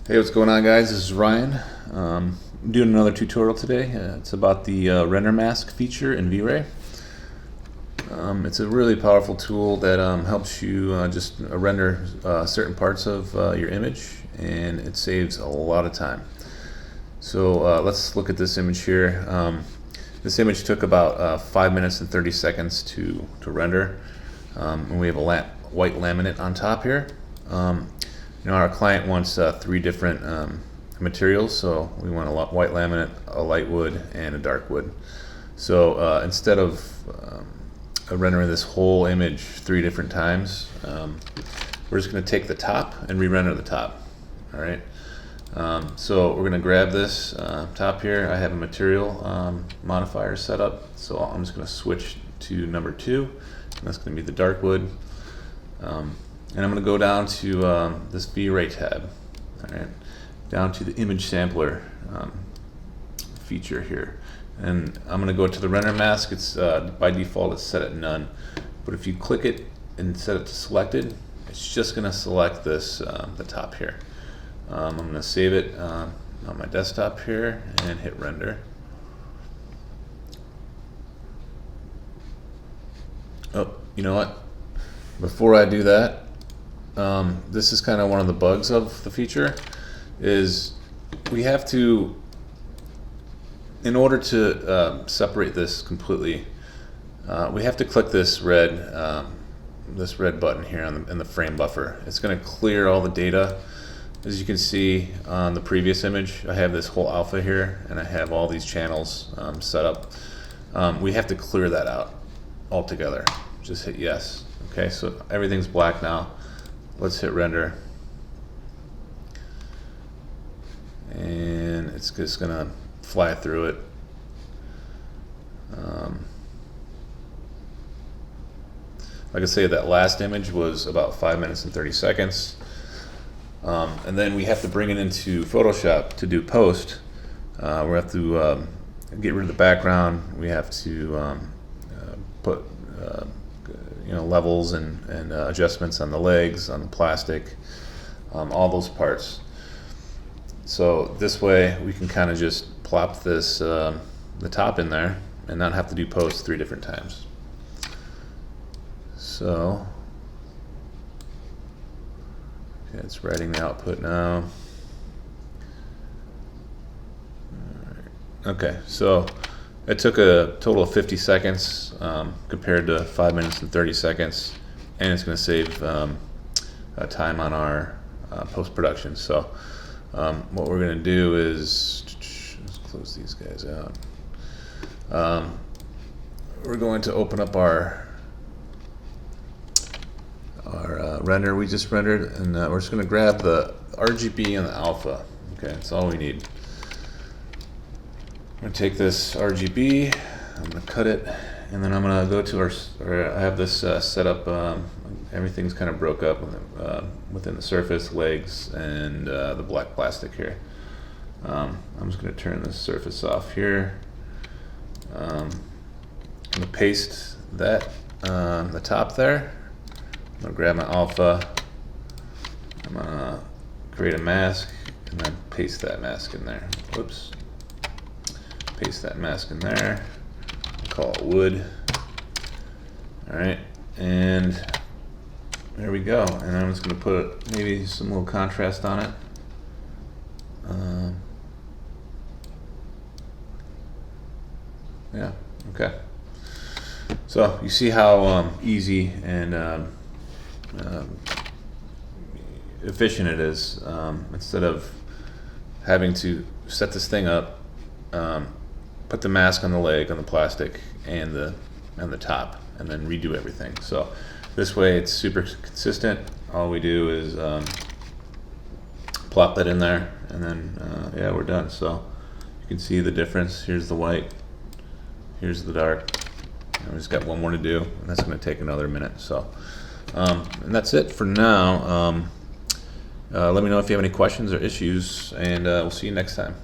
Hey, what's going on, guys? This is Ryan. I'm doing another tutorial today. It's about the render mask feature in Vray. It's a really powerful tool that helps you just render certain parts of your image, and it saves a lot of time. So let's look at this image here. This image took about 5 minutes and 30 seconds to render, and we have a white laminate on top here. Our client wants 3 different materials, so we want a white laminate, a light wood, and a dark wood. So instead of rendering this whole image 3 different times, we're just going to take the top and re-render the top. All right. So we're going to grab this top here. I have a material modifier set up, so I'm just going to switch to number 2, and that's going to be the dark wood. And I'm going to go down to this Vray tab, all right, down to the image sampler feature here, and I'm going to go to the render mask. It's by default it's set at none, but if you click it and set it to selected, it's just going to select this the top here. I'm going to save it on my desktop here and hit render. Oh, you know what? Before I do that, this is kind of one of the bugs of the feature, is we have to, in order to separate this completely, we have to click this red button here in the frame buffer. It's going to clear all the data. As you can see on the previous image, I have this whole alpha here, and I have all these channels set up. We have to clear that out altogether. Just hit yes. Okay, so everything's black now. Let's hit render, and it's just gonna fly through it. Like I say, that last image was about 5 minutes and 30 seconds, and then we have to bring it into Photoshop to do post. We have to get rid of the background. We have to put levels and adjustments on the legs, on the plastic, all those parts. So this way we can kind of just plop this the top in there and not have to do post 3 different times. So okay, it's writing the output now. Okay, so it took a total of 50 seconds compared to 5 minutes and 30 seconds, and it's going to save time on our post-production. So what we're going to do is, let's close these guys out. We're going to open up our render we just rendered, and we're just going to grab the RGB and the alpha. Okay, that's all we need. I'm going to take this RGB, I'm going to cut it, and then I'm going to go to I have this set up, everything's kind of broke up within the surface, legs, and the black plastic here. I'm just going to turn this surface off here. I'm going to paste that on the top there. I'm going to grab my alpha, I'm going to create a mask, and then paste that mask in there. Whoops. Paste that mask in there, call it wood. Alright, and there we go. And I'm just going to put maybe some little contrast on it. Yeah, okay. So you see how easy and efficient it is. Instead of having to set this thing up, put the mask on the leg, on the plastic, and the top, and then redo everything. So this way it's super consistent. All we do is plop that in there, and then yeah, we're done. So you can see the difference. Here's the white, here's the dark, and we just got one more to do, and that's going to take another minute. So and that's it for now. Let me know if you have any questions or issues, and we'll see you next time.